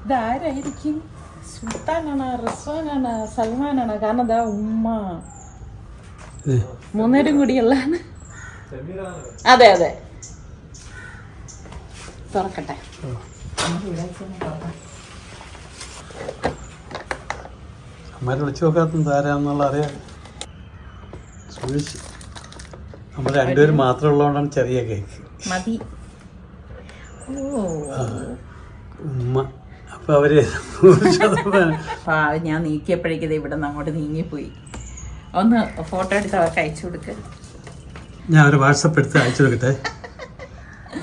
ഇതാരായിരിക്കും? സുൽത്താനാണോ, റിസ്വാനാണോ, സൽമാനാണോ? കാരണം ഇതാ ഉമ്മ മൂന്നേരും കൂടിയുള്ളതാണ്. അതെ അതെ, തുറക്കട്ടെ. അമ്മ വിളിച്ചു നോക്കാത്ത ആരാന്നുള്ള അറിയാം. സുരേഷ് നമ്മൾ രണ്ടുപേരും മാത്രം ഉള്ളതുകൊണ്ടാണ് ചെറിയ കേക്ക് മതി. ഉമ്മ. അപ്പൊ അവര് ഞാൻ നീക്കിയപ്പോഴേക്കത് ഇവിടെ നിന്ന് അങ്ങോട്ട് നീങ്ങിപ്പോയി. ഒന്ന് ഫോട്ടോ എടുത്ത് അവർക്ക് അയച്ചു കൊടുക്ക്. ഞാൻ ഒരു വാട്സപ്പ് എടുത്ത് അയച്ചു കൊടുക്കട്ടെ.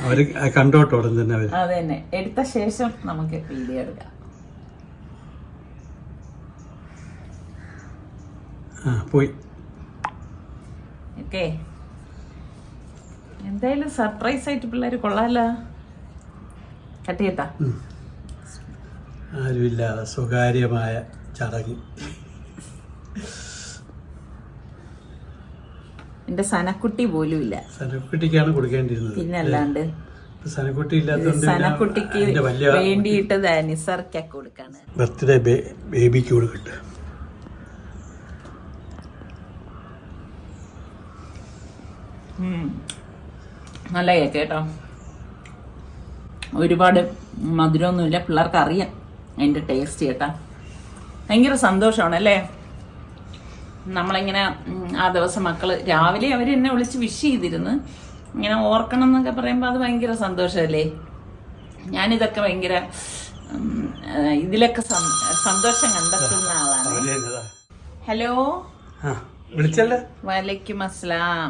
അവര് കണ്ടോട്ടോ ഉടൻ തന്നെ അവര്. അത് തന്നെ, എടുത്ത ശേഷം നമുക്ക് വീഡിയോ എടുക്കാം. പോയി. ഓക്കെ, എന്തായാലും സർപ്രൈസ് ആയിട്ട് പിള്ളേർ കൊള്ളാലോ. കട്ട് ചെയ്യട്ടാ? ആരുമില്ലാതെ സ്വകാര്യമായ ചടങ്ങ്. എന്റെ സനക്കുട്ടി പോലും ഇല്ല. സനക്കുട്ടിക്കാണ് കൊടുക്കേണ്ടിരുന്നത്. പിന്നല്ലാണ്ട് സനക്കുട്ടി ഇല്ലാത്തതുകൊണ്ട് സനക്കുട്ടിക്ക് വേണ്ടിയിട്ട് നിസർക്ക കൊടുക്കാണ്. ബർത്ത്ഡേ ബേബിക്ക് കൊടുക്കട്ടെ. നല്ല കേക്ക് കേട്ടോ. ഒരുപാട് മധുരമൊന്നുമില്ല. പിള്ളേർക്ക് അറിയാം അതിൻ്റെ ടേസ്റ്റ് കേട്ടാ. ഭയങ്കര സന്തോഷമാണ് അല്ലേ. നമ്മളിങ്ങനെ ആ ദിവസം മക്കൾ രാവിലെ അവർ എന്നെ വിളിച്ച് വിഷ് ചെയ്തിരുന്നു. ഇങ്ങനെ ഓർക്കണം എന്നൊക്കെ പറയുമ്പോൾ അത് ഭയങ്കര സന്തോഷമല്ലേ. ഞാനിതൊക്കെ ഭയങ്കര ഇതിലൊക്കെ സന്തോഷം കണ്ടെത്തുന്ന ആളാണ്. ഹലോ, വിളിച്ചല്ലേ? വലൈക്കും അസ്സലാം.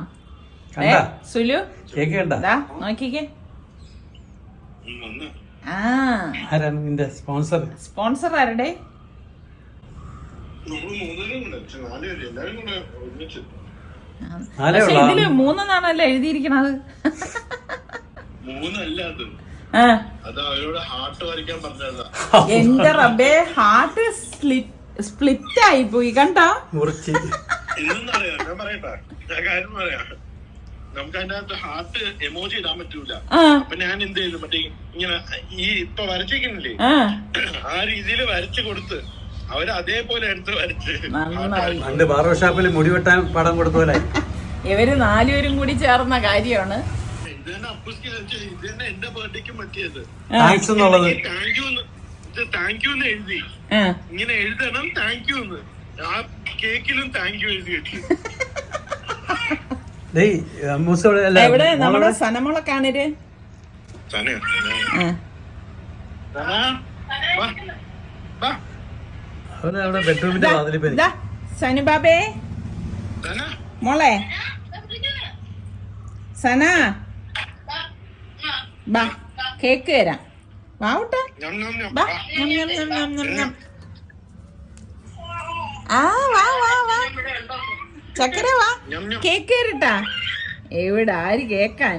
സുലു നോക്കിക്കേ. സ്പോൺസർ ആരുടെ? ഇതില് 3 എഴുതിയിരിക്കണത്. എന്റെ റബ്ബേ, ഹാർട്ട് സ്പ്ലിറ്റ് ആയി പോയി കണ്ടോ. നമുക്ക് അതിന്റെ അകത്ത് ഹാർട്ട് എമോജി ഇടാൻ പറ്റൂല. അപ്പൊ ഞാൻ എന്ത് ചെയ്തു, മറ്റേ ഇങ്ങനെ ഈ ഇപ്പൊ വരച്ചിരിക്കുന്നില്ലേ ആ രീതിയിൽ വരച്ചു കൊടുത്ത് അവര് അതേപോലെ എടുത്ത് വരച്ച് ബാർബർ ഷാപ്പിൽ മുടി വെട്ടാൻ പടം കൊടുത്ത പോലെ ഇവര് 4 പേരും കൂടി ചേർന്ന കാര്യമാണ്. ഇത് തന്നെ അപ്പുസ്കി ഇത് തന്നെ എന്റെ ബർത്ത്ഡേക്കും പറ്റിയത്. താങ്ക് യു എന്ന് എഴുതി ഇങ്ങനെ എഴുതണം. താങ്ക് യു എന്ന് ആ കേക്കിലും താങ്ക് യു എഴുതി വെച്ചു. എവിടെ നമ്മുടെ സനമോളെ കാണര്? സനുബാബേ മോളെ, സന ബാ കേക്ക് തരാം. വാവട്ടെ ചക്കര വാ, കേക്ക് തരട്ടാ. എവിടെ ആര് കേക്കാൻ?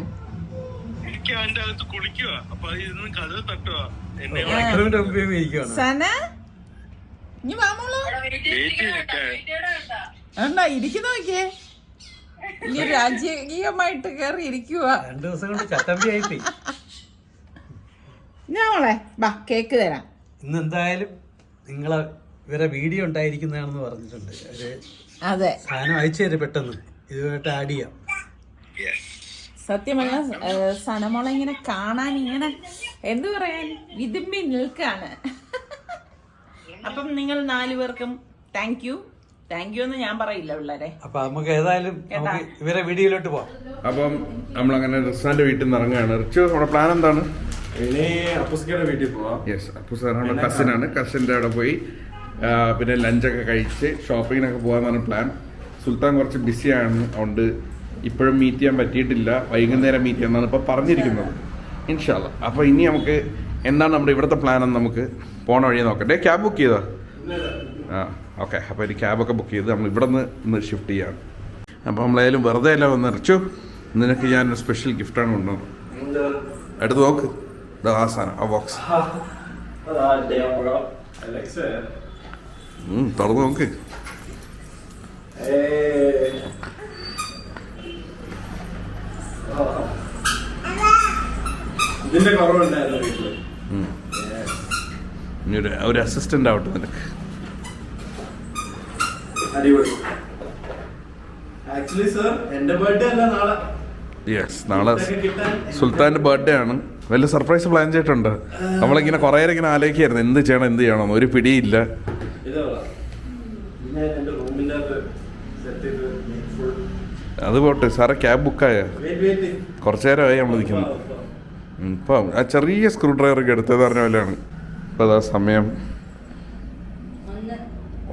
സന ഇനി വാമോളൂ. എന്താ ഇരിക്കുന്ന നോക്കിയേ, ഇനി രാജകീയമായിട്ട് കേറി ഇരിക്കുക. 2 ദിവസം കൊണ്ട് ചട്ടമ്പിയായി. ഞാമോളെ ബാ കേക്ക് തരാം. ഇന്ന് എന്തായാലും നിങ്ങളെ ഇവരെ വീഡിയോ ഉണ്ടായിരിക്കുന്നതാണെന്ന് പറഞ്ഞിട്ടുണ്ട്. അതെ, സാധനം അയച്ചു തരും പെട്ടെന്ന്, ഇതുമായിട്ട് ആഡ് ചെയ്യാം. സത്യമല്ല, സനമോളെ ഇങ്ങനെ കാണാൻ ഇങ്ങനെ എന്തു പറയാൻ വിതുമ്പി നിൽക്കാണ്. അപ്പം നിങ്ങൾ 4 പേർക്കും താങ്ക് യു എന്ന് ഞാൻ പറയില്ല പിള്ളേരെ. അപ്പൊ നമുക്ക് ഏതായാലും ഇവരെ വീഡിയോയിലോട്ട് പോവാം. അപ്പം നമ്മളങ്ങനെ റിസ്വാന്റെ വീട്ടിൽ നിന്ന് ഇറങ്ങുകയാണ്. റിച്ചു, നമ്മുടെ പ്ലാൻ എന്താണ്? അപ്പുസ്കയുടെ വീട്ടിൽ പോവാം. യെസ്, അപ്പുസ് നമ്മുടെ കസിനാണ്. കസിൻ്റെ അവിടെ പോയി പിന്നെ ലഞ്ചൊക്കെ കഴിച്ച് ഷോപ്പിങ്ങിനൊക്കെ പോകാമെന്നാണ് പ്ലാൻ. സുൽത്താൻ കുറച്ച് ബിസിയാണ്, അതുകൊണ്ട് ഇപ്പോഴും മീറ്റ് ചെയ്യാൻ പറ്റിയിട്ടില്ല. വൈകുന്നേരം മീറ്റ് ചെയ്യാമെന്നാണ് ഇപ്പോൾ പറഞ്ഞിരിക്കുന്നത്, ഇൻഷാ അല്ലാ. അപ്പോൾ ഇനി നമുക്ക് എന്താണ് നമ്മുടെ ഇവിടുത്തെ പ്ലാൻ എന്ന് നമുക്ക് പോണ വഴി നോക്കട്ടെ. ക്യാബ് ബുക്ക് ചെയ്തോ? ഓക്കെ. അപ്പോൾ ഇനി ക്യാബൊക്കെ ബുക്ക് ചെയ്ത് നമ്മൾ ഇവിടെ നിന്ന് ഇന്ന് ഷിഫ്റ്റ് ചെയ്യാണ്. അപ്പോൾ നമ്മളേലും വെറുതെ അല്ല വന്ന് റിച്ചു, നിനക്ക് ഞാൻ സ്പെഷ്യൽ ഗിഫ്റ്റാണ് കൊണ്ടുവന്നത്. എടുത്ത് നോക്ക്, ആ സാധനം, ആ ബോക്സ് തുറന്ന് നോക്ക്. ഇതിന്റെ കുറവുണ്ടായിരുന്നു വീട്ടില്. ഇനി ഒരു അസിസ്റ്റന്റ് ആവട്ടെ നിനക്ക്. അടിപൊളി. ആക്ച്വലി സർ എന്റെ ബർത്ത്ഡേ അല്ല നാളെ. യെസ്, നാളെ സുൽത്താന്റെ ബർത്ത്ഡേ ആണ്. വലിയ സർപ്രൈസ് പ്ലാൻ ചെയ്തിട്ടുണ്ട്. നമ്മളിങ്ങനെ കുറേ നേരം ഇങ്ങനെ ആലോചിക്കായിരുന്നു എന്ത് ചെയ്യണം ഒരു പിടിയില്ല. അത് പോട്ടെ സാറേ, ക്യാബ് ബുക്കായ കുറച്ചു നേരമായി നമ്മൾ നിൽക്കുന്നു. ഇപ്പം ആ ചെറിയ സ്ക്രൂ ഡ്രൈവറൊക്കെ എടുത്തത് പറഞ്ഞ പോലെയാണ്. ഇപ്പം അതാ സമയം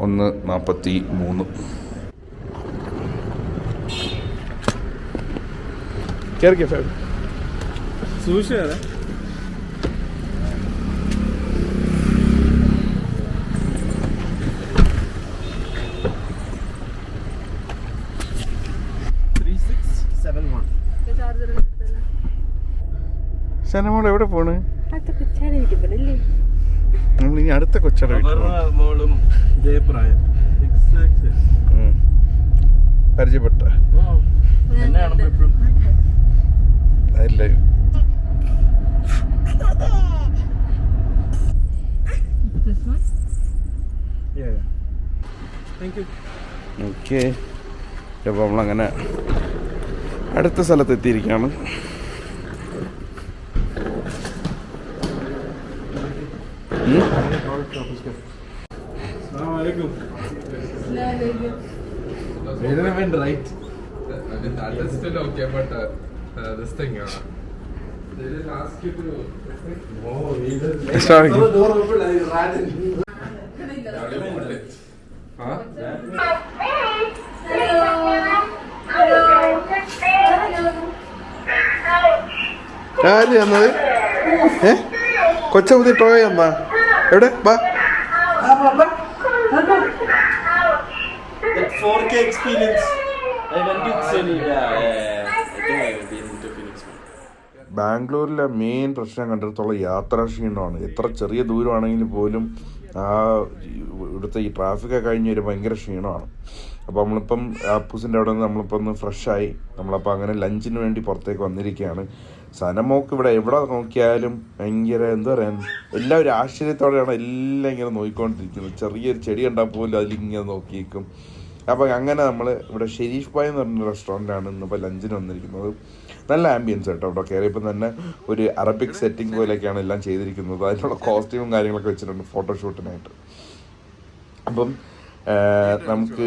1:43. കയറിക്കേ ഫാബി. സൂക്ഷിച്ചാ സനമോൾ എവിടെ പോണ്? നമ്മളിനി അടുത്ത കൊച്ചട മോളും ഇതേ പ്രായം പരിചയപ്പെട്ട അല്ല. ഓക്കെ, അപ്പോൾ നമ്മളങ്ങനെ അടുത്ത സ്ഥലത്ത് എത്തിയിരിക്കുകയാണ്. right. That is still okay, but this thing, they will ask you to. Oh, door open, I ran in. Huh? ആര് തന്നത്? കൊച്ച പുതിയ ടോയ് അമ്മ എവിടെ? ബാ. That 4K experience. I went to Sony. Yeah. I think I have been to Phoenix. ബാംഗ്ലൂരിലെ main പ്രശ്നം കണ്ടിടത്തോളം യാത്രാക്ഷീണമാണ്. എത്ര ചെറിയ ദൂരമാണെങ്കിൽ പോലും ആ ഇവിടുത്തെ ഈ ട്രാഫിക്കൊക്കെ കഴിഞ്ഞ് ഒരു ഭയങ്കര ക്ഷീണമാണ്. അപ്പോൾ നമ്മളിപ്പം അപ്പൂസിൻ്റെ അവിടെ നിന്ന് നമ്മളിപ്പോൾ ഒന്ന് ഫ്രഷായി നമ്മളപ്പോൾ അങ്ങനെ ലഞ്ചിന് വേണ്ടി പുറത്തേക്ക് വന്നിരിക്കുകയാണ്. സനമോക്ക് ഇവിടെ എവിടെ നോക്കിയാലും ഭയങ്കര എന്താ പറയാൻ, എല്ലാവരും ആശ്ചര്യത്തോടെയാണ് എല്ലാം ഇങ്ങനെ നോക്കിക്കൊണ്ടിരിക്കുന്നത്. ചെറിയൊരു ചെടി കണ്ടാൽ പോലും അതിലിങ്ങനെ നോക്കിയിരിക്കും. അപ്പോൾ അങ്ങനെ നമ്മൾ ഇവിടെ ഷെരീഫ് ഭായ് എന്ന് പറഞ്ഞ റെസ്റ്റോറൻറ്റാണ് ഇന്നിപ്പോൾ ലഞ്ചിന് വന്നിരിക്കുന്നത്. നല്ല ആംബിയൻസ് കേട്ടോ. അവിടെ കയറിയപ്പോൾ തന്നെ ഒരു അറബിക് സെറ്റിംഗ് പോലെയൊക്കെയാണ് എല്ലാം ചെയ്തിരിക്കുന്നത്. അതിനുള്ള കോസ്റ്റ്യൂമും കാര്യങ്ങളൊക്കെ വെച്ചിട്ടുണ്ട് ഫോട്ടോഷൂട്ടിനായിട്ട്. അപ്പം നമുക്ക്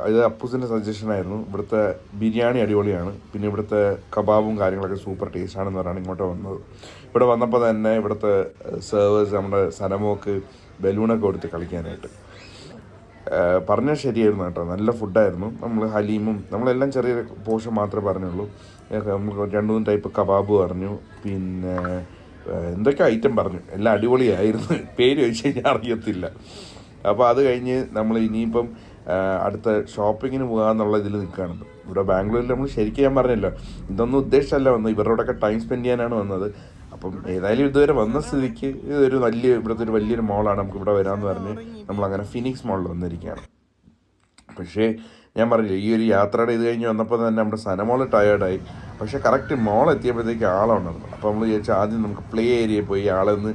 ഇത് അപ്പൂസിൻ്റെ സജഷനായിരുന്നു. ഇവിടുത്തെ ബിരിയാണി അടിപൊളിയാണ്, പിന്നെ ഇവിടുത്തെ കബാബും കാര്യങ്ങളൊക്കെ സൂപ്പർ ടേസ്റ്റാണെന്ന് പറഞ്ഞാണ് ഇങ്ങോട്ട് വന്നത്. ഇവിടെ വന്നപ്പോൾ തന്നെ ഇവിടുത്തെ സെർവേഴ്സ് നമ്മുടെ സനമോക്ക് ബലൂണൊക്കെ കൊടുത്ത് കളിക്കാനായിട്ട് പറഞ്ഞാൽ ശരിയായിരുന്നു കേട്ടോ. നല്ല ഫുഡായിരുന്നു. നമ്മൾ ഹലീമും നമ്മളെല്ലാം ചെറിയ പോർഷൻ മാത്രമേ പറഞ്ഞുള്ളൂ. നമുക്ക് 2-3 ടൈപ്പ് കബാബ് പറഞ്ഞു, പിന്നെ എന്തൊക്കെ ഐറ്റം പറഞ്ഞു. എല്ലാം അടിപൊളിയായിരുന്നു. പേര് ചോദിച്ചു കഴിഞ്ഞാൽ അറിയത്തില്ല. അപ്പോൾ അത് കഴിഞ്ഞ് നമ്മൾ ഇനിയിപ്പം അടുത്ത ഷോപ്പിങ്ങിന് പോകാമെന്നുള്ള ഇതിൽ നിൽക്കുകയാണ്. ഇവിടെ ബാംഗ്ലൂരിൽ നമ്മൾ ശരിക്കും ഞാൻ പറഞ്ഞല്ലോ, ഇതൊന്നും ഉദ്ദേശിച്ചല്ല വന്നത്, ഇവരോടൊക്കെ ടൈം സ്പെൻഡ് ചെയ്യാനാണ് വന്നത്. അപ്പം ഏതായാലും ഇതുവരെ വന്ന സ്ഥിതിക്ക് ഇതൊരു ഇവിടുത്തെ ഒരു വലിയൊരു മോളാണ്, നമുക്ക് ഇവിടെ വരാമെന്ന് പറഞ്ഞ് നമ്മളങ്ങനെ ഫിനിക്സ് മോളിൽ വന്നിരിക്കുകയാണ്. പക്ഷേ ഞാൻ പറഞ്ഞില്ല, ഈ ഒരു യാത്രയുടെ ഇത് കഴിഞ്ഞ് വന്നപ്പോൾ തന്നെ നമ്മുടെ സനമോള് ടയേർഡായി. പക്ഷേ കറക്റ്റ് മോൾ എത്തിയപ്പോഴത്തേക്ക് ആളുണ്ടായിരുന്നു. അപ്പോൾ നമ്മൾ വിചാരിച്ചാൽ ആദ്യം നമുക്ക് പ്ലേ ഏരിയയിൽ പോയി ആളെ ഒന്ന്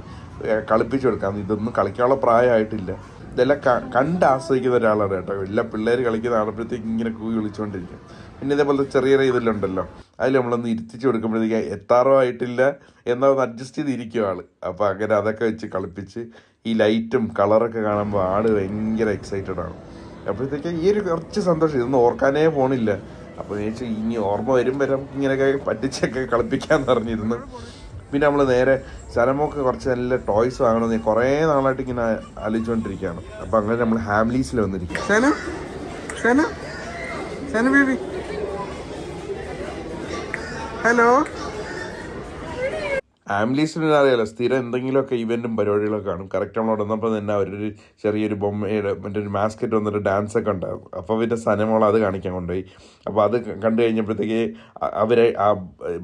കളിപ്പിച്ചു കൊടുക്കാം. ഇതൊന്നും കളിക്കാനുള്ള പ്രായമായിട്ടില്ല. ഇതെല്ലാം കണ്ട് ആസ്വദിക്കുന്ന ഒരാളാണ് കേട്ടോ. എല്ലാ പിള്ളേർ കളിക്കുന്ന ആളപ്പോഴത്തേക്ക് ഇങ്ങനെ കൂവി വിളിച്ചുകൊണ്ടിരിക്കും. പിന്നെ ഇതേപോലത്തെ ചെറിയ ഇതിലുണ്ടല്ലോ, അതിൽ നമ്മളൊന്ന് ഇരുത്തിച്ച് കൊടുക്കുമ്പോഴത്തേക്ക് എത്താറോ ആയിട്ടില്ല എന്നാൽ ഒന്ന് അഡ്ജസ്റ്റ് ചെയ്തിരിക്കും ആൾ. അപ്പോൾ അങ്ങനെ അതൊക്കെ വെച്ച് കളിപ്പിച്ച് ഈ ലൈറ്റും കളറൊക്കെ കാണുമ്പോൾ ആൾ ഭയങ്കര എക്സൈറ്റഡ് ആണ്. അപ്പോഴത്തേക്ക് ഈ ഒരു കുറച്ച് സന്തോഷം, ഇതൊന്നും ഓർക്കാനേ പോണില്ല. അപ്പോൾ ചോദിച്ചാൽ ഇനി ഓർമ്മ വരുമ്പോൾ നമുക്ക് ഇങ്ങനെയൊക്കെ പറ്റിച്ചൊക്കെ കളിപ്പിക്കാമെന്ന് പറഞ്ഞിരുന്നു. പിന്നെ നമ്മൾ നേരെ സനമോക്ക് കുറച്ച് നല്ല ടോയ്സ് വാങ്ങണമെന്ന് കുറേ നാളായിട്ട് ഇങ്ങനെ ആലോചിച്ചുകൊണ്ടിരിക്കുകയാണ്. അപ്പോൾ അങ്ങനെ നമ്മൾ ഹാംലീസിൽ വന്നിരിക്കുക. സന ബേബി ഹലോ. ആംലീസിന് അറിയാലോ, സ്ഥിരം എന്തെങ്കിലുമൊക്കെ ഇവൻറ്റും പരിപാടികളൊക്കെ കാണും. കറക്റ്റ് നമ്മൾ വന്നപ്പോൾ തന്നെ അവരൊരു ചെറിയൊരു ബൊമ്മയുടെ മറ്റേ ഒരു മാസ്കറ്റ് വന്നിട്ട് ഡാൻസൊക്കെ ഉണ്ടാകും. അപ്പോൾ പിന്നെ സനമോൾ അത് കാണിക്കാൻ കൊണ്ടുപോയി. അപ്പോൾ അത് കണ്ടു കഴിഞ്ഞപ്പോഴത്തേക്ക് അവരെ ആ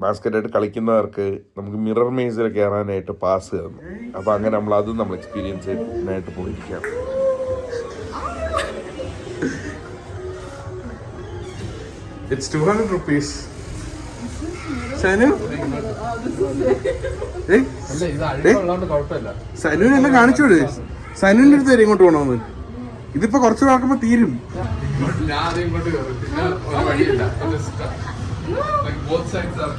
ബാസ്കറ്റായിട്ട് കളിക്കുന്നവർക്ക് നമുക്ക് മിറർ മേസിൽ കയറാനായിട്ട് പാസ് തന്നു. അപ്പോൾ അങ്ങനെ അതും നമ്മൾ എക്സ്പീരിയൻസിനായിട്ട് പോയിരിക്കുകയാണ്. It's 200 rupees. സനു അല്ല ഇത് അഴുക്കുള്ളതുകൊണ്ട് കുഴപ്പമില്ല. സനുവിനെല്ലാം കാണിച്ചോട്. സനുവിന്റെ അടുത്ത് വരെ ഇങ്ങോട്ട് പോകണമെന്ന്. ഇതിപ്പോ കുറച്ച് നടക്കുമ്പോ തീരും. ഞാൻ ആദ്യം ഇങ്ങോട്ട് കയറും, പിന്നെ ഒരു വഴിയില്ല. Both sides are.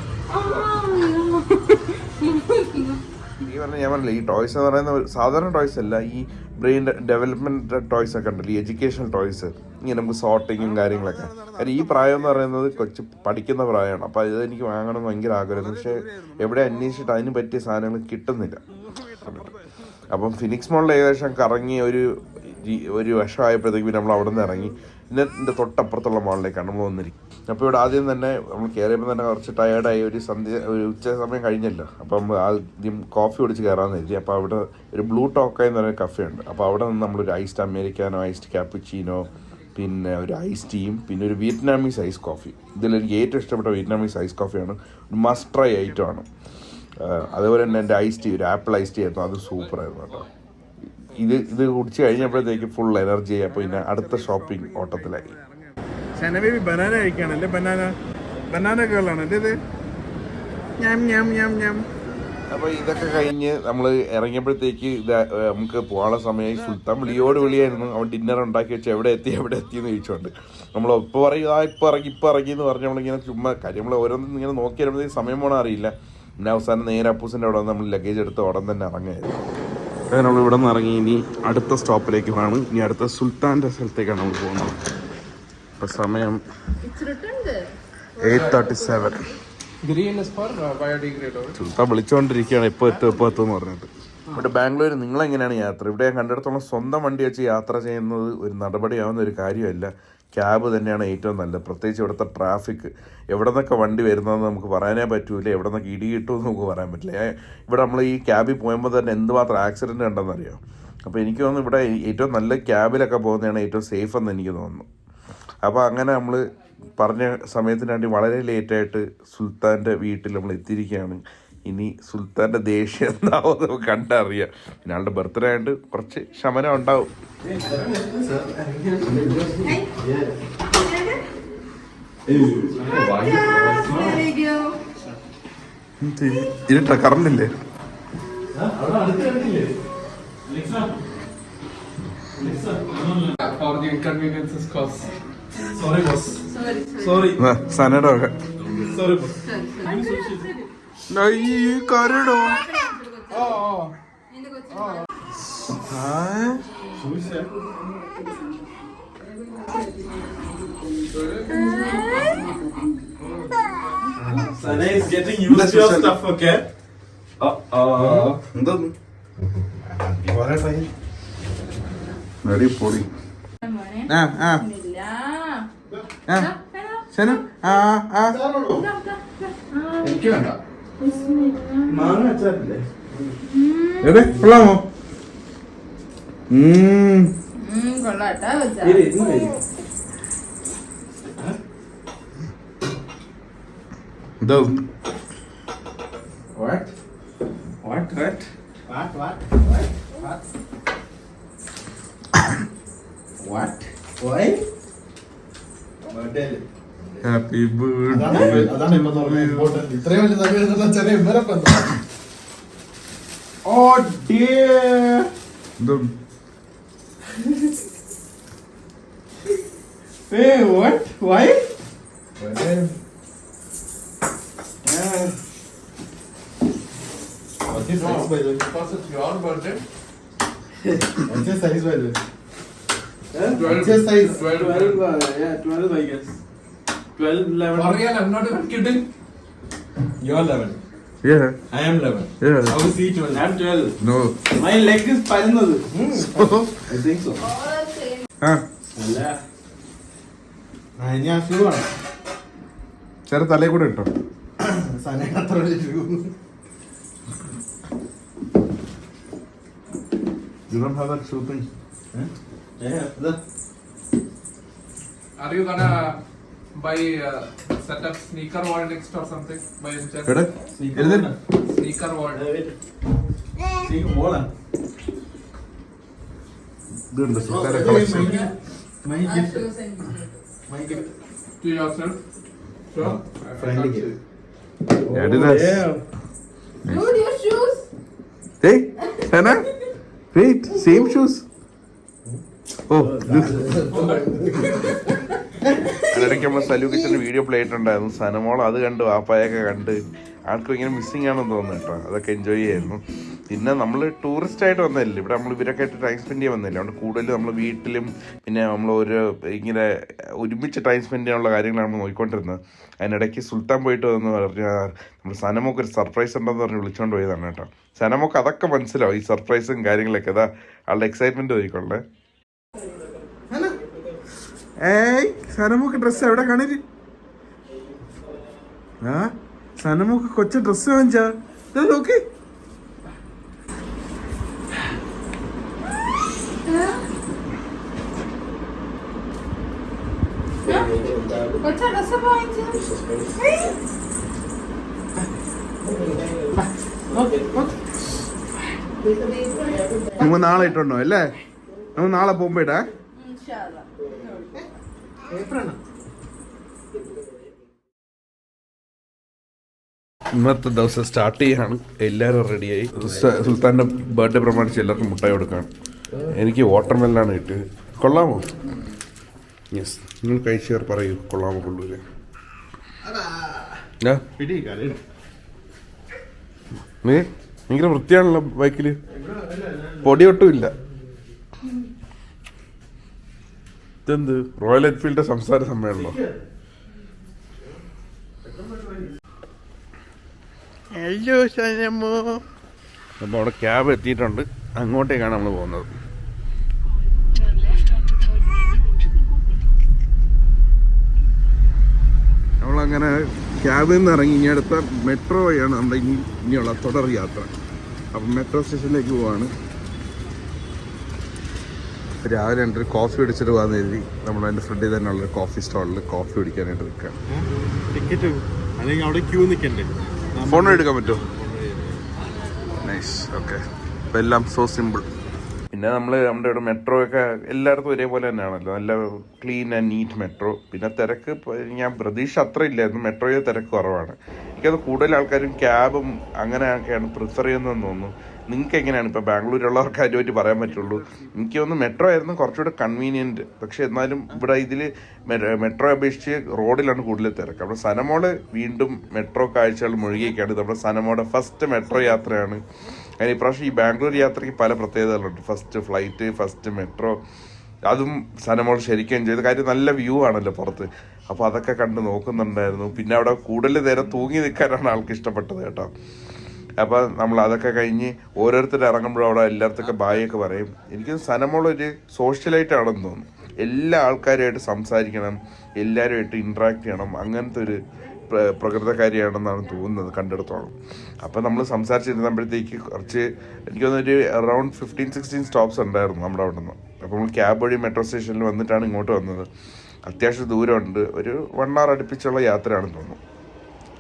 ഞാൻ പറഞ്ഞില്ല, ഈ ടോയ്സ് എന്ന് പറയുന്ന സാധാരണ ടോയ്സ് അല്ല, ഈ ബ്രെയിൻ ഡെവലപ്മെന്റ് ടോയ്സ് ഒക്കെ ഉണ്ടല്ലോ, ഈ എഡ്യൂക്കേഷണൽ ടോയ്സ്, ഇങ്ങനെ നമുക്ക് സോർട്ടിങ്ങും കാര്യങ്ങളൊക്കെ. കാരണം ഈ പ്രായം എന്ന് പറയുന്നത് കൊച്ചു പഠിക്കുന്ന പ്രായമാണ്. അപ്പോൾ ഇത് എനിക്ക് വാങ്ങണമെന്ന് ഭയങ്കര ആഗ്രഹം. പക്ഷേ എവിടെ അന്വേഷിച്ചിട്ട് അതിന് പറ്റിയ സാധനങ്ങൾ കിട്ടുന്നില്ല. അപ്പം ഫിനിക്സ് മോളിൽ ഏകദേശം കറങ്ങി ഒരു വർഷമായപ്പോഴത്തേക്ക് പിന്നെ നമ്മൾ അവിടെ നിന്ന് ഇറങ്ങി. പിന്നെ എൻ്റെ തൊട്ടപ്പുറത്തുള്ള മോളിലേക്കാണ് നമ്മൾ വന്നിരിക്കും. അപ്പോൾ ഇവിടെ ആദ്യം തന്നെ നമ്മൾ കയറിയപ്പോൾ തന്നെ കുറച്ച് ടയേർഡായി, ഒരു ഉച്ച സമയം കഴിഞ്ഞല്ലോ. അപ്പം നമ്മൾ ആദ്യം കോഫി കുടിച്ച് കയറാമെന്ന് കരുതി. അപ്പോൾ അവിടെ ഒരു ബ്ലൂ ടോക്കായി എന്ന് പറയുന്ന കഫേ ഉണ്ട്. അപ്പോൾ അവിടെ നിന്ന് നമ്മളൊരു ഐസ്ഡ് അമേരിക്കാനോ, ഐസ്ഡ് ക്യാപ്പുച്ചീനോ, പിന്നെ ഒരു ഐസ് ടീയും, പിന്നെ ഒരു വിയറ്റ്നാമീസ് ഐസ് കോഫി. ഇതിലെനിക്ക് ഏറ്റവും ഇഷ്ടപ്പെട്ട വിയറ്റ്നാമീസ് ഐസ് കോഫിയാണ്. ഒരു മസ്റ്റ് ട്രൈ ഐറ്റമാണ്. അതുപോലെ തന്നെ എൻ്റെ ഐസ് ടീ, ഒരു ആപ്പിൾ ഐസ് ടീ ആയിരുന്നു, അത് സൂപ്പറായിരുന്നു കേട്ടോ. ഇത് കുടിച്ച് കഴിഞ്ഞപ്പോഴത്തേക്ക് ഫുൾ എനർജി ആയി. അപ്പോൾ പിന്നെ അടുത്ത ഷോപ്പിംഗ് ഓട്ടത്തിലായി. ബേബി ബനാന കഴിക്കാണല്ലേ? ബനാന കേളാണല്ലേ ഇത്? അപ്പോൾ ഇതൊക്കെ കഴിഞ്ഞ് നമ്മൾ ഇറങ്ങിയപ്പോഴത്തേക്ക് നമുക്ക് പോകാനുള്ള സമയമായി. സുൽത്താൻ വിളിയായിരുന്നു. അവൻ ഡിന്നർ ഉണ്ടാക്കി വെച്ച് എവിടെ എത്തി എന്ന് ചോദിച്ചുകൊണ്ട് നമ്മൾ ഇപ്പോൾ പറയും ഇപ്പോൾ ഇറങ്ങി എന്ന് പറഞ്ഞ് നമ്മളിങ്ങനെ ചുമ്മാ കാര്യം നമ്മൾ ഓരോന്നും ഇങ്ങനെ നോക്കി വരുമ്പോഴത്തേക്ക് സമയം പോകണം അറിയില്ല. പിന്നെ അവസാനം നേരെ അപ്പൂസിൻ്റെ അവിടെ നമ്മൾ ലഗേജ് എടുത്ത് ഉടൻ തന്നെ ഇറങ്ങായിരുന്നു. അങ്ങനെ നമ്മൾ ഇവിടെ നിന്ന് ഇറങ്ങി ഇനി അടുത്ത സ്റ്റോപ്പിലേക്ക് പോകാണ്. ഇനി അടുത്ത സുൽത്താൻ്റെ സ്ഥലത്തേക്കാണ് നമ്മൾ പോകുന്നത്. ഇപ്പോൾ സമയം 8:37. Green is for biodegradable. സുൽത്താൻ വിളിച്ചുകൊണ്ടിരിക്കുകയാണ് ഇപ്പോൾ എത്തുമെന്ന് പറഞ്ഞിട്ട്. ഇവിടെ ബാംഗ്ലൂർ നിങ്ങളെങ്ങനെയാണ് യാത്ര? ഇവിടെ ഞാൻ കണ്ടിടത്തോളം സ്വന്തം വണ്ടി വെച്ച് യാത്ര ചെയ്യുന്നത് ഒരു നടപടിയാവുന്ന ഒരു കാര്യമല്ല. ക്യാബ് തന്നെയാണ് ഏറ്റവും നല്ലത്. പ്രത്യേകിച്ച് ഇവിടുത്തെ ട്രാഫിക്, എവിടെ നിന്നൊക്കെ വണ്ടി വരുന്നതെന്ന് നമുക്ക് പറയാനേ പറ്റൂല, എവിടെ നിന്നൊക്കെ ഇടി കിട്ടുമെന്ന് നമുക്ക് പറയാൻ പറ്റില്ല. ഇവിടെ നമ്മൾ ഈ ക്യാബിൽ പോകുമ്പോൾ തന്നെ എന്തുമാത്രം ആക്സിഡൻറ്റ് ഉണ്ടെന്നറിയാം. അപ്പോൾ എനിക്ക് തോന്നുന്നു ഇവിടെ ഏറ്റവും നല്ല ക്യാബിലൊക്കെ പോകുന്നതാണ് ഏറ്റവും സേഫ് എന്ന് എനിക്ക് തോന്നുന്നു. അപ്പോൾ അങ്ങനെ നമ്മൾ പറഞ്ഞ സമയത്തിന് വേണ്ടി വളരെ ലേറ്റായിട്ട് സുൽത്താൻ്റെ വീട്ടിൽ നമ്മൾ എത്തിയിരിക്കുകയാണ്. ഇനി സുൽത്താൻ്റെ ദേഷ്യം എന്താവും നമുക്ക് കണ്ടറിയാം. പിന്നെ ആളുടെ ബർത്ത്ഡേ ആയിട്ട് കുറച്ച് ശമനം ഉണ്ടാവും. ഇരുട്ടാ, കറണ്ടില്ലേ? For the inconveniences caused. സനയുടെ ഒക്കെ കരടോ. Sana is getting used to your stuff, okay? എന്തോന്നു റെഡി പൊടി. എനിക്ക് വേണ്ട. മാങ്ങ അച്ചാറില്ലേ? കൊള്ളാമോ? ഇതോ What? Why? ഹാപ്പി അതാണ് ഇമ്പോർട്ടന്റ്. ഇത്രയും വലിയ സമയം ചെറിയ ഇവരൊക്കെ Oh dear! Hey, what? Why? What's your size, by the way? Because it's your birthday. What's your size, by the way? What's your size? 12, yeah, 12 I guess. 12, 11. For real, I'm not even kidding. You're 11. Yeah. I am 11. Yeah. How is he 12? I'm 12. No. My leg is parallel. I think so. അല്ല ഞാൻ shoe ആണ് ചെറു തലയിൽ കൂടെ ഇട്ടോ. സനക്ക് അത്ര വലിയ shoe. You don't have that shoe thing? Yeah. Are you gonna buy set up sneaker wall next or something? By any chance? എവിടെ? എഴുന്നേറ്റ്. Sneaker wall. See, wall. ഇതുണ്ട് സുൽത്താൻ്റെ collection. My gift. My gift. To yourself. Sure. ഫ്രണ്ടിലേക്ക്. Adidas. Dude, your shoes. Hey, Sana. Wait, same shoes. Oh, അതിനിടയ്ക്ക് നമ്മൾ സലു കിച്ചൻ്റെ video play ഇട്ടുണ്ടായിരുന്നു. സനമോൾ അത് കണ്ട് വാപ്പായൊക്കെ കണ്ട് ആൾക്കും ഇങ്ങനെ മിസ്സിങ് ആണെന്ന് തോന്നുന്നു കേട്ടോ. അതൊക്കെ എൻജോയ് ചെയ്യായിരുന്നു. പിന്നെ നമ്മൾ ടൂറിസ്റ്റ് ആയിട്ട് വന്നതല്ലേ, ഇവിടെ നമ്മൾ ഇവരൊക്കെ ആയിട്ട് ടൈം സ്പെൻഡ് ചെയ്യാൻ വന്നില്ല. അതുകൊണ്ട് കൂടുതൽ നമ്മൾ വീട്ടിലും പിന്നെ നമ്മൾ ഒരു ഇങ്ങനെ ഒരുമിച്ച് ടൈം സ്പെൻഡ് ചെയ്യാനുള്ള കാര്യങ്ങളാണ് നമ്മൾ നോക്കിക്കൊണ്ടിരുന്നത്. അതിനിടയ്ക്ക് സുൽത്താൻ പോയിട്ട് വന്ന് പറഞ്ഞാൽ നമ്മൾ സനമോക്ക് ഒരു സർപ്രൈസ് ഉണ്ടെന്ന് പറഞ്ഞ് വിളിച്ചുകൊണ്ട് പോയതാണ് കേട്ടോ. സനമോക്ക് അതൊക്കെ മനസ്സിലാവും, ഈ സർപ്രൈസും കാര്യങ്ങളൊക്കെ. അതാ ആളുടെ എക്സൈറ്റ്മെന്റ് നോക്കിക്കൊള്ളേ. ഏയ് സനമോക്ക് ഡ്രസ്സ് എവിടെ കാണില്ല? ആ സനമോക്ക് കൊച്ച ഡ്രസ്സ് വാങ്ങിച്ചാ നോക്ക്. നമ്മ നാളെ ഇട്ടുണ്ടോ അല്ലേ? നമ്മ നാളെ പോകുമ്പോ ഇടാ. ഇന്നത്തെ ദിവസം സ്റ്റാർട്ട് ചെയ്യാണ്. എല്ലാവരും റെഡിയായി. സുൽത്താൻ്റെ ബർത്ത്ഡേ പ്രമാണിച്ച് എല്ലാവർക്കും മുട്ടായി കൊടുക്കാണ്. എനിക്ക് വാട്ടർമെല്ലാണ് കിട്ടിയത്. കൊള്ളാമോ? യെസ്, നിങ്ങൾ കഴിച്ചവർ പറയൂ കൊള്ളാമോ കൊള്ളൂല്ലേ? ഭയങ്കര വൃത്തിയാണല്ലോ ബൈക്കിൽ, പൊടിയൊട്ടും ഇല്ല. ഇതെന്ത് റോയൽ എൻഫീൽഡിന്റെ സംസ്ഥാന സമ്മേളനം? അയ്യോ സനമോ. അപ്പോൾ അവിടെ ക്യാബ് എത്തിയിട്ടുണ്ട്, അങ്ങോട്ടേക്കാണ് നമ്മൾ പോകുന്നത്. നമ്മളങ്ങനെ ക്യാബിൽ നിന്ന് ഇറങ്ങി ഇനി അടുത്ത മെട്രോ വഴിയാണ് നമ്മുടെ ഇനിയുള്ള തുടർ യാത്ര. അപ്പം മെട്രോ സ്റ്റേഷനിലേക്ക് പോവാണ്. രാവിലെ ഒരു കോഫി അടിച്ചിട്ട് പോകാമെന്ന് കരുതി നമ്മൾ അതിൻ്റെ ഫ്രണ്ടിൽ തന്നെയുള്ള കോഫി സ്റ്റാളിൽ കോഫി കുടിക്കാനായിട്ട് നിൽക്കുകയാണ്. ടിക്കറ്റ് അല്ലെങ്കിൽ അവിടെ ക്യൂ നിൽക്കണ്ടേ? ഫോൺ എടുക്കാൻ പറ്റുമോ? Nice, okay. അപ്പം എല്ലാം സോ സിമ്പിൾ. പിന്നെ നമ്മുടെ ഇവിടെ മെട്രോ ഒക്കെ എല്ലായിടത്തും ഒരേപോലെ തന്നെയാണല്ലോ, നല്ല ക്ലീൻ ആൻഡ് നീറ്റ് മെട്രോ. പിന്നെ തിരക്ക് ഞാൻ പ്രതീക്ഷ അത്ര ഇല്ലായിരുന്നു, മെട്രോയിൽ തിരക്ക് കുറവാണ്. എനിക്കത് കൂടുതൽ ആൾക്കാരും ക്യാബും അങ്ങനെയൊക്കെയാണ് പ്രിഫർ ചെയ്യുന്നതെന്ന് തോന്നുന്നു. നിങ്ങൾക്ക് എങ്ങനെയാണ്? ഇപ്പോൾ ബാംഗ്ലൂരുള്ളവർക്ക് അതിനെപ്പറ്റി പറയാൻ പറ്റുള്ളൂ. എനിക്ക് തോന്നുന്നു മെട്രോ ആയിരുന്നു കുറച്ചുകൂടെ കൺവീനിയൻറ്റ്. പക്ഷേ എന്നാലും ഇവിടെ ഇതിൽ മെട്രോ അപേക്ഷിച്ച് റോഡിലാണ് കൂടുതൽ തിരക്ക്. നമ്മുടെ സനമോള് വീണ്ടും മെട്രോ കാഴ്ചകൾ മുഴുകിയൊക്കെയാണ്. നമ്മുടെ സനമോളുടെ ഫസ്റ്റ് മെട്രോ യാത്രയാണ്. അതിന് ഇപ്രാവശ്യം ഈ ബാംഗ്ലൂർ യാത്രയ്ക്ക് പല പ്രത്യേകതകളുണ്ട്. ഫസ്റ്റ് ഫ്ലൈറ്റ്, ഫസ്റ്റ് മെട്രോ, അതും സനമോൾ ശരിക്കും എൻജോയ് ചെയ്ത കാര്യം. നല്ല വ്യൂ ആണല്ലോ പുറത്ത്, അപ്പോൾ അതൊക്കെ കണ്ട് നോക്കുന്നുണ്ടായിരുന്നു. പിന്നെ അവിടെ കൂടുതൽ നേരം തൂങ്ങി നിൽക്കാനാണ് ആൾക്ക് ഇഷ്ടപ്പെട്ടത് കേട്ടോ. അപ്പോൾ നമ്മൾ അതൊക്കെ കഴിഞ്ഞ് ഓരോരുത്തർ ഇറങ്ങുമ്പോഴും അവിടെ എല്ലായിടത്തൊക്കെ ബായൊക്കെ പറയും. എനിക്ക് സനമോളൊരു സോഷ്യലായിട്ടാണെന്ന് തോന്നുന്നു. എല്ലാ ആൾക്കാരുമായിട്ട് സംസാരിക്കണം, എല്ലാവരുമായിട്ട് ഇൻട്രാക്ട് ചെയ്യണം, അങ്ങനത്തെ ഒരു പ്രകൃതക്കാരിയാണെന്നാണ് തോന്നുന്നത് കണ്ടെടുത്തോളം. അപ്പോൾ നമ്മൾ സംസാരിച്ചിരുന്നപ്പോഴത്തേക്ക് കുറച്ച് എനിക്ക് തോന്നുന്നൊരു അറൗണ്ട് 15-16 സ്റ്റോപ്സ് ഉണ്ടായിരുന്നു നമ്മുടെ അവിടെ നിന്ന്. അപ്പോൾ നമ്മൾ ക്യാബ് വഴി മെട്രോ സ്റ്റേഷനിൽ വന്നിട്ടാണ് ഇങ്ങോട്ട് വന്നത്. അത്യാവശ്യം ദൂരമുണ്ട്, ഒരു 1 hour അടുപ്പിച്ചുള്ള യാത്രയാണെന്ന് തോന്നുന്നു.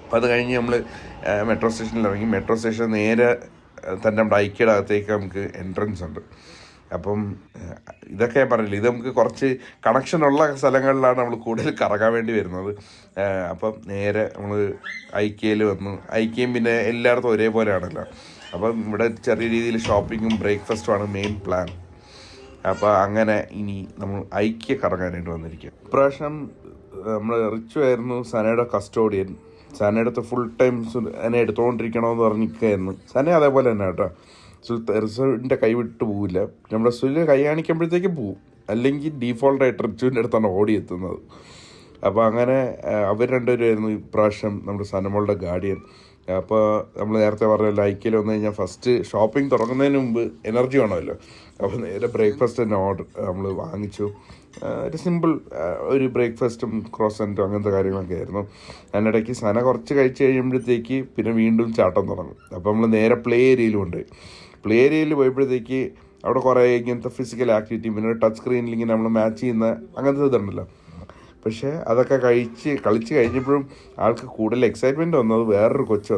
അപ്പോൾ അത് കഴിഞ്ഞ് നമ്മൾ മെട്രോ സ്റ്റേഷനിൽ ഇറങ്ങി. മെട്രോ സ്റ്റേഷൻ നേരെ തന്നെ നമ്മുടെ ഐക്യയുടെ അകത്തേക്ക് നമുക്ക് എൻട്രൻസ് ഉണ്ട്. അപ്പം ഇതൊക്കെ ഞാൻ പറഞ്ഞില്ല, ഇത് നമുക്ക് കുറച്ച് കണക്ഷനുള്ള സ്ഥലങ്ങളിലാണ് നമ്മൾ കൂടുതൽ കറങ്ങാൻ വേണ്ടി വരുന്നത്. അപ്പം നേരെ നമ്മൾ ഐക്യയിൽ വന്നു. ഐക്യയും പിന്നെ എല്ലായിടത്തും ഒരേപോലെയാണല്ലോ. അപ്പം ഇവിടെ ചെറിയ രീതിയിൽ ഷോപ്പിങ്ങും ബ്രേക്ക്ഫാസ്റ്റുമാണ് മെയിൻ പ്ലാൻ. അപ്പോൾ അങ്ങനെ ഇനി നമ്മൾ ഐക്യ കറങ്ങാനായിട്ട് വന്നിരിക്കുക. ഇപ്രാവശ്യം നമ്മൾ റിച്ചു ആയിരുന്നു സനയുടെ കസ്റ്റോഡിയൻ. സനയുടെ ഫുൾ ടൈം എന്നെ എടുത്തുകൊണ്ടിരിക്കണമെന്ന് പറഞ്ഞിരിക്കുകയായിരുന്നു. സന അതേപോലെ തന്നെ കേട്ടോ, റിസുവിൻ്റെ കൈ വിട്ട് പോവില്ല. നമ്മുടെ സുല് കൈ കാണിക്കുമ്പോഴത്തേക്കും പോവും, അല്ലെങ്കിൽ ഡീഫോൾട്ടായിട്ട് റിച്ചുവിൻ്റെ അടുത്താണ് ഓടിയെത്തുന്നത്. അപ്പോൾ അങ്ങനെ അവർ രണ്ടുപേരുമായിരുന്നു ഇപ്രാവശ്യം നമ്മുടെ സനമോളുടെ ഗാർഡിയൻ. അപ്പോൾ നമ്മൾ നേരത്തെ പറഞ്ഞ ഐക്യയിൽ വന്നു കഴിഞ്ഞാൽ ഫസ്റ്റ് ഷോപ്പിംഗ് തുടങ്ങുന്നതിന് മുമ്പ് എനർജി വേണമല്ലോ. അപ്പോൾ നേരെ ബ്രേക്ക്ഫാസ്റ്റ് തന്നെ ഓർഡർ നമ്മൾ വാങ്ങിച്ചു. ഒരു സിമ്പിൾ ഒരു ബ്രേക്ക്ഫാസ്റ്റും ക്രോസൻറ്റും അങ്ങനത്തെ കാര്യങ്ങളൊക്കെ ആയിരുന്നു. അതിനിടയ്ക്ക് സന കുറച്ച് കഴിച്ച് കഴിയുമ്പോഴത്തേക്ക് പിന്നെ വീണ്ടും ചാട്ടം തുടങ്ങും. അപ്പോൾ നമ്മൾ നേരെ പ്ലേ ഏരിയയിൽ കൊണ്ടുപോയി. പ്ലേ ഏരിയയിൽ പോയപ്പോഴത്തേക്ക് അവിടെ കുറേ ഇങ്ങനത്തെ ഫിസിക്കൽ ആക്ടിവിറ്റി, പിന്നെ ടച്ച് സ്ക്രീനിൽ ഇങ്ങനെ നമ്മൾ മാച്ച് ചെയ്യുന്ന അങ്ങനത്തെ ഇതുണ്ടല്ലോ. പക്ഷേ അതൊക്കെ കളിച്ച് കഴിഞ്ഞപ്പോഴും ആൾക്ക് കൂടുതൽ എക്സൈറ്റ്മെൻറ്റ് വന്നത് വേറൊരു കൊച്ച്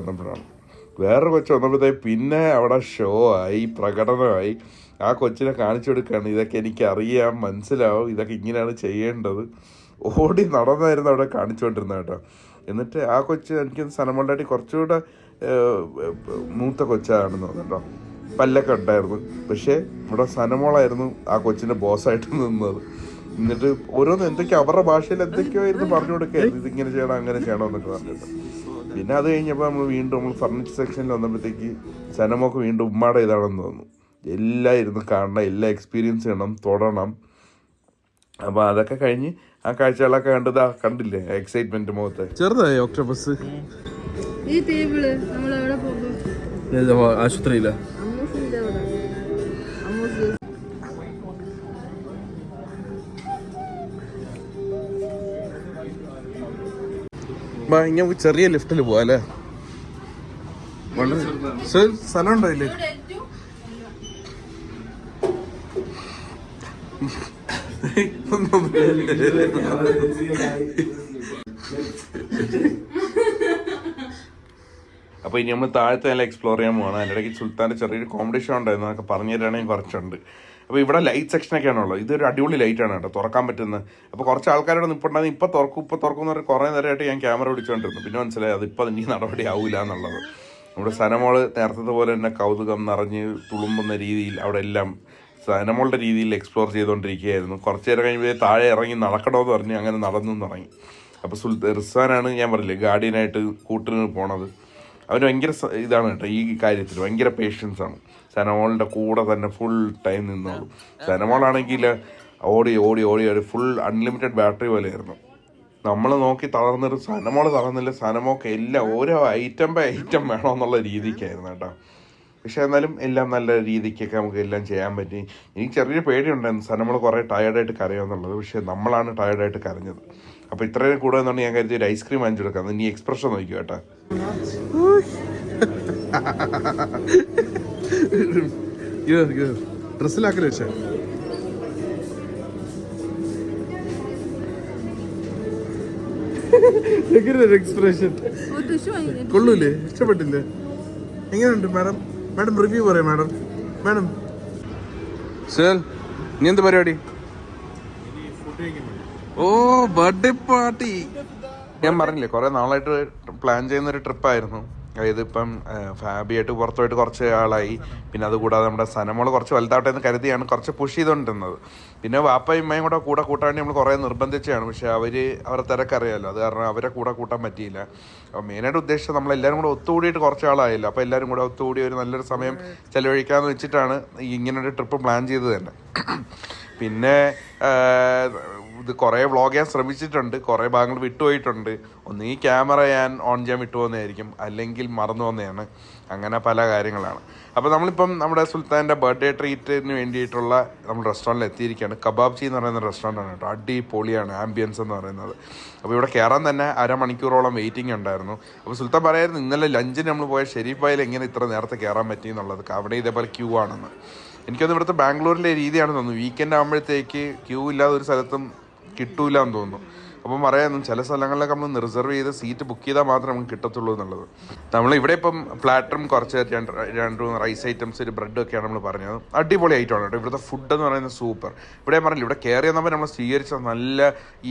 വന്നപ്പോഴത്തേക്ക് പിന്നെ അവിടെ ഷോ ആയി, പ്രകടനമായി. ആ കൊച്ചിനെ കാണിച്ചു കൊടുക്കുകയാണ്, ഇതൊക്കെ എനിക്കറിയാം, മനസ്സിലാവും, ഇതൊക്കെ ഇങ്ങനെയാണ് ചെയ്യേണ്ടത്. ഓടി നടന്നായിരുന്നു അവിടെ കാണിച്ചുകൊണ്ടിരുന്നത് കേട്ടോ. എന്നിട്ട് ആ കൊച്ച് എനിക്ക് സനമോളുടെ കുറച്ചുകൂടെ മൂത്ത കൊച്ചാണെന്ന് തോന്നുന്നുണ്ടോ, പല്ലൊക്കെ ഉണ്ടായിരുന്നു. പക്ഷേ ഇവിടെ സനമോളായിരുന്നു ആ കൊച്ചിൻ്റെ ബോസായിട്ട് നിന്നത്. എന്നിട്ട് ഓരോന്ന് എന്തൊക്കെയോ അവരുടെ ഭാഷയിൽ എന്തൊക്കെയോ ആയിരുന്നു പറഞ്ഞു കൊടുക്കുകയായിരുന്നു, ഇതിങ്ങനെ ചെയ്യണം അങ്ങനെ ചെയ്യണം എന്നൊക്കെ പറഞ്ഞിട്ട്. പിന്നെ അത് കഴിഞ്ഞപ്പോൾ നമ്മൾ ഫർണിച്ചർ സെക്ഷനിൽ വന്നപ്പോഴത്തേക്ക് സനമോക്ക് വീണ്ടും ഉമ്മാടെ ഇതാണെന്ന് തോന്നുന്നു. എല്ലാം ഇരുന്ന് കാണണം, എല്ലാം എക്സ്പീരിയൻസ് ചെയ്യണം, തൊടണം. അപ്പോൾ അതൊക്കെ കഴിഞ്ഞ് ആ കാഴ്ചകളൊക്കെ കണ്ടില്ലേ എക്സൈറ്റ്മെന്റ് മുഖത്ത്. ചെറുതായി ഓക്ടോപസ് ഈ ടേബിള് നമ്മൾ എവിടെ പോകും? ആശുപത്രിയില്ല. അമ്മൂസിന്റെ അവിടെ. അമ്മൂസ് ഇങ്ങനെ ചെറിയ ലിഫ്റ്റിൽ പോവാ അല്ലേ? സ്ഥലം ഉണ്ടായില്ലേ? അപ്പോൾ ഇനി നമ്മൾ താഴത്തെ നില എക്സ്പ്ലോർ ചെയ്യാൻ പോകണം. അതിൻ്റെ ഇടയ്ക്ക് സുൽത്താൻ്റെ ചെറിയൊരു കോമ്പറ്റീഷൻ ഉണ്ടായിരുന്നു, അതൊക്കെ പറഞ്ഞു തരാണെങ്കിൽ കുറച്ചുണ്ട്. അപ്പോൾ ഇവിടെ ലൈറ്റ് സെക്ഷനൊക്കെയാണല്ലോ, ഇതൊരു അടിപൊളി ലൈറ്റാണ് കേട്ടോ, തുറക്കാൻ പറ്റുന്നത്. അപ്പോൾ കുറച്ച് ആൾക്കാരോട് നിൽപ്പുണ്ടായിരുന്നു, ഇപ്പോൾ തുറക്കും എന്ന് പറഞ്ഞാൽ കുറേ നേരമായിട്ട് ഞാൻ ക്യാമറ പിടിച്ചുകൊണ്ടിരുന്നു. പിന്നെ മനസ്സിലായി അതിപ്പോൾ ഇനി നടപടി ആവില്ല എന്നുള്ളത്. നമ്മുടെ സനമോള് നേരത്തെ പോലെ തന്നെ കൗതുകം നിറഞ്ഞ് തുളുമ്പുന്ന രീതിയിൽ അവിടെ എല്ലാം സനമോളുടെ രീതിയിൽ എക്സ്പ്ലോർ ചെയ്തുകൊണ്ടിരിക്കുകയായിരുന്നു. കുറച്ച് നേരം കഴിയുമ്പോൾ താഴെ ഇറങ്ങി നടക്കണമെന്ന് പറഞ്ഞ് അങ്ങനെ നടന്നു തുടങ്ങി. അപ്പോൾ റിസ്വാനാണ് ഞാൻ പറഞ്ഞില്ലേ ഗാർഡിയനായിട്ട് കൂട്ടിന് പോണത്. അവന് ഭയങ്കര ഇതാണ് കേട്ടോ ഈ കാര്യത്തിൽ, ഭയങ്കര പേഷ്യൻസാണ്. സനമോളുടെ കൂടെ തന്നെ ഫുൾ ടൈം നിന്നോളും. സനമോളാണെങ്കിൽ ഓടി ഫുൾ അൺലിമിറ്റഡ് ബാറ്ററി പോലെയായിരുന്നു. നമ്മൾ നോക്കി തളർന്നൊരു സനമോള് തളർന്നില്ല, സനമോക്ക് എല്ലാം ഓരോ ഐറ്റം ബൈ ഐറ്റം വേണമെന്നുള്ള രീതിക്കായിരുന്നു കേട്ടോ. പക്ഷെ എന്നാലും എല്ലാം നല്ല രീതിക്കൊക്കെ നമുക്ക് എല്ലാം ചെയ്യാൻ പറ്റി. എനിക്ക് ചെറിയൊരു പേടിയുണ്ടായിരുന്നു സനമോള് കുറേ ടയർഡായിട്ട് കരയുമെന്നുള്ളത്. പക്ഷെ നമ്മളാണ് ടയർഡായിട്ട് കരഞ്ഞത്. അപ്പോൾ ഇത്രയും കൂടെ എന്നുകൊണ്ട് ഞാൻ കരുതി ഒരു ഐസ്ക്രീം വാങ്ങിച്ചു കൊടുക്കാം. നീ എക്സ്പ്രഷൻ നോക്കിയോ കേട്ടോ. ഡ്രസ്സിലാക്കല് വെച്ചേ എക്സ്പ്രഷൻ കൊള്ളൂലേ? ഇഷ്ടപ്പെട്ടില്ലേ? എങ്ങനെയുണ്ട് മാഡം? മാഡം റിവ്യൂ പറയാം. മാഡം സർ നീ എന്ത് പരിപാടി? ഓ ബർത്ത്ഡേ പാർട്ടി. ഞാൻ പറഞ്ഞില്ലേ കുറേ നാളായിട്ട് പ്ലാൻ ചെയ്യുന്നൊരു ട്രിപ്പായിരുന്നു. അതായത് ഇപ്പം ഫാബിയായിട്ട് പുറത്തുപോയിട്ട് കുറച്ച് ആളായി. പിന്നെ അതുകൂടാതെ നമ്മുടെ സനമോള് കുറച്ച് വലുതാവട്ടെ എന്ന് കരുതിയാണ് കുറച്ച് പുഷ് ചെയ്തുകൊണ്ടിരുന്നത്. പിന്നെ വാപ്പയും ഉമ്മയും കൂടെ കൂട്ടാൻ വേണ്ടി നമ്മൾ കുറേ നിർബന്ധിച്ചാണ്. പക്ഷേ അവരുടെ തിരക്കറിയാമല്ലോ, അത് കാരണം അവരെ കൂട്ടാൻ പറ്റിയില്ല. അപ്പോൾ മെയിനായിട്ട് ഉദ്ദേശിച്ചത് നമ്മളെല്ലാവരും കൂടെ ഒത്തുകൂടിയിട്ട് കുറച്ച് ആളായല്ലോ. അപ്പോൾ എല്ലാവരും കൂടെ ഒത്തുകൂടി ഒരു നല്ലൊരു സമയം ചിലവഴിക്കാമെന്ന് വെച്ചിട്ടാണ് ഇങ്ങനൊരു ട്രിപ്പ് പ്ലാൻ ചെയ്തത് തന്നെ. പിന്നെ ഇത് കുറേ വ്ളോഗ് ചെയ്യാൻ ശ്രമിച്ചിട്ടുണ്ട്, കുറേ ഭാഗങ്ങൾ വിട്ടുപോയിട്ടുണ്ട്. ഒന്നുകിൽ ക്യാമറ ഞാൻ ഓൺ ചെയ്യാൻ വിട്ടുപോകുന്നതായിരിക്കും, അല്ലെങ്കിൽ മറന്നു പോകുന്നതാണ്. അങ്ങനെ പല കാര്യങ്ങളാണ്. അപ്പോൾ നമ്മളിപ്പം നമ്മുടെ സുൽത്താൻ്റെ ബർത്ത്ഡേ ട്രീറ്റിന് വേണ്ടിയിട്ടുള്ള നമ്മൾ റെസ്റ്റോറൻറ്റിൽ എത്തിയിരിക്കുകയാണ്. കബാബ്ജി എന്ന് പറയുന്ന റെസ്റ്റോറൻ്റാണ് കേട്ടോ, അടിപൊളിയാണ് ആംബിയൻസ് എന്ന് പറയുന്നത്. അപ്പോൾ ഇവിടെ കയറാൻ തന്നെ അരമണിക്കൂറോളം വെയിറ്റിംഗ് ഉണ്ടായിരുന്നു. അപ്പോൾ സുൽത്താൻ പറയായിരുന്നു ഇന്നലെ ലഞ്ചിന് നമ്മൾ പോയ ഷെരീഫായിൽ എങ്ങനെ ഇത്ര നേരത്തെ കയറാൻ പറ്റി എന്നുള്ളത്. അവിടെ ഇതേപോലെ ക്യൂ ആണെന്ന്. എനിക്കൊന്ന് ഇവിടുത്തെ ബാംഗ്ലൂരിലെ രീതിയാണ് തോന്നുന്നു, വീക്കെൻഡ് ആകുമ്പോഴത്തേക്ക് ക്യൂ ഇല്ലാതെ ഒരു സ്ഥലത്തും കിട്ടൂല എന്ന് തോന്നുന്നു. അപ്പം പറയാനും ചില സ്ഥലങ്ങളിലൊക്കെ നമ്മൾ റിസർവ് ചെയ്ത് സീറ്റ് ബുക്ക് ചെയ്താൽ മാത്രമേ നമുക്ക് കിട്ടത്തുള്ളൂ എന്നുള്ളത്. നമ്മളിവിടെ ഇപ്പം പ്ലാറ്ററും കുറച്ച് രണ്ട് റൈസ് ഐറ്റംസ് ഒരു ബ്രെഡും ഒക്കെയാണ് നമ്മൾ പറഞ്ഞത്. അടിപൊളി ഐറ്റമാണ് കേട്ടോ. ഇവിടുത്തെ ഫുഡ് എന്ന് പറയുന്നത് സൂപ്പർ. ഇവിടെ പറഞ്ഞില്ല, ഇവിടെ കയറി വന്നപ്പോൾ നമ്മൾ സ്വീകരിച്ച നല്ല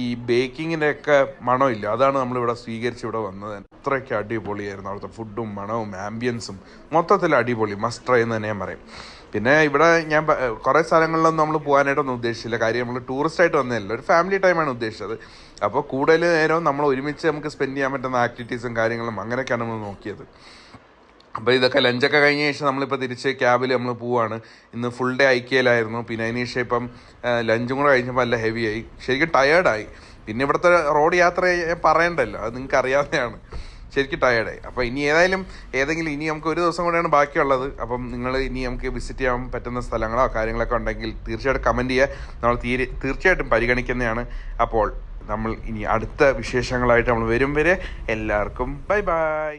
ഈ ബേക്കിങ്ങിൻ്റെ ഒക്കെ മണമില്ല, അതാണ് നമ്മളിവിടെ സ്വീകരിച്ച് ഇവിടെ വന്നത്. അത്രയ്ക്ക് അടിപൊളിയായിരുന്നു അവിടുത്തെ ഫുഡും മണവും ആംബിയൻസും. മൊത്തത്തിൽ അടിപൊളി, മസ്റ്റ് ട്രൈ എന്ന് തന്നെ ഞാൻ പറയും. പിന്നെ ഇവിടെ ഞാൻ കുറേ സ്ഥലങ്ങളിലൊന്നും നമ്മൾ പോകാനായിട്ടൊന്നും ഉദ്ദേശിച്ചില്ല. കാര്യം നമ്മൾ ടൂറിസ്റ്റായിട്ട് വന്നതല്ല, ഒരു ഫാമിലി ടൈമാണ് ഉദ്ദേശിച്ചത്. അപ്പോൾ കൂടുതൽ നേരവും നമ്മൾ ഒരുമിച്ച് നമുക്ക് സ്പെൻഡ് ചെയ്യാൻ പറ്റുന്ന ആക്ടിവിറ്റീസും കാര്യങ്ങളും അങ്ങനെയൊക്കെയാണ് നമ്മൾ നോക്കിയത്. അപ്പോൾ ഇതൊക്കെ ലഞ്ചൊക്കെ കഴിഞ്ഞ ശേഷം നമ്മളിപ്പോൾ തിരിച്ച് ക്യാബിൽ നമ്മൾ പോവുകയാണ്. ഇന്ന് ഫുൾ ഡേ ഐക്യയിലായിരുന്നു. പിന്നെ അതിന് ശേഷം ഇപ്പം ലഞ്ചും കൂടെ കഴിഞ്ഞപ്പോൾ നല്ല ഹെവിയായി, ശരിക്കും ടയേർഡായി. പിന്നെ ഇവിടുത്തെ റോഡ് യാത്ര പറയണ്ടല്ലോ, അത് നിങ്ങൾക്ക് അറിയാവുന്നതാണ്, ശരിക്കും ടയേർഡായി. അപ്പോൾ ഇനി ഇനി നമുക്ക് ഒരു ദിവസം കൂടെയാണ് ബാക്കിയുള്ളത്. അപ്പം നിങ്ങൾ ഇനി നമുക്ക് വിസിറ്റ് ചെയ്യാൻ പറ്റുന്ന സ്ഥലങ്ങളോ കാര്യങ്ങളൊക്കെ ഉണ്ടെങ്കിൽ തീർച്ചയായിട്ടും കമൻറ്റ് ചെയ്യുക, നമ്മൾ തീർച്ചയായിട്ടും പരിഗണിക്കുന്നതാണ്. അപ്പോൾ നമ്മൾ ഇനി അടുത്ത വിശേഷങ്ങളായിട്ട് നമ്മൾ വരും വരെ എല്ലാവർക്കും ബൈ ബൈ.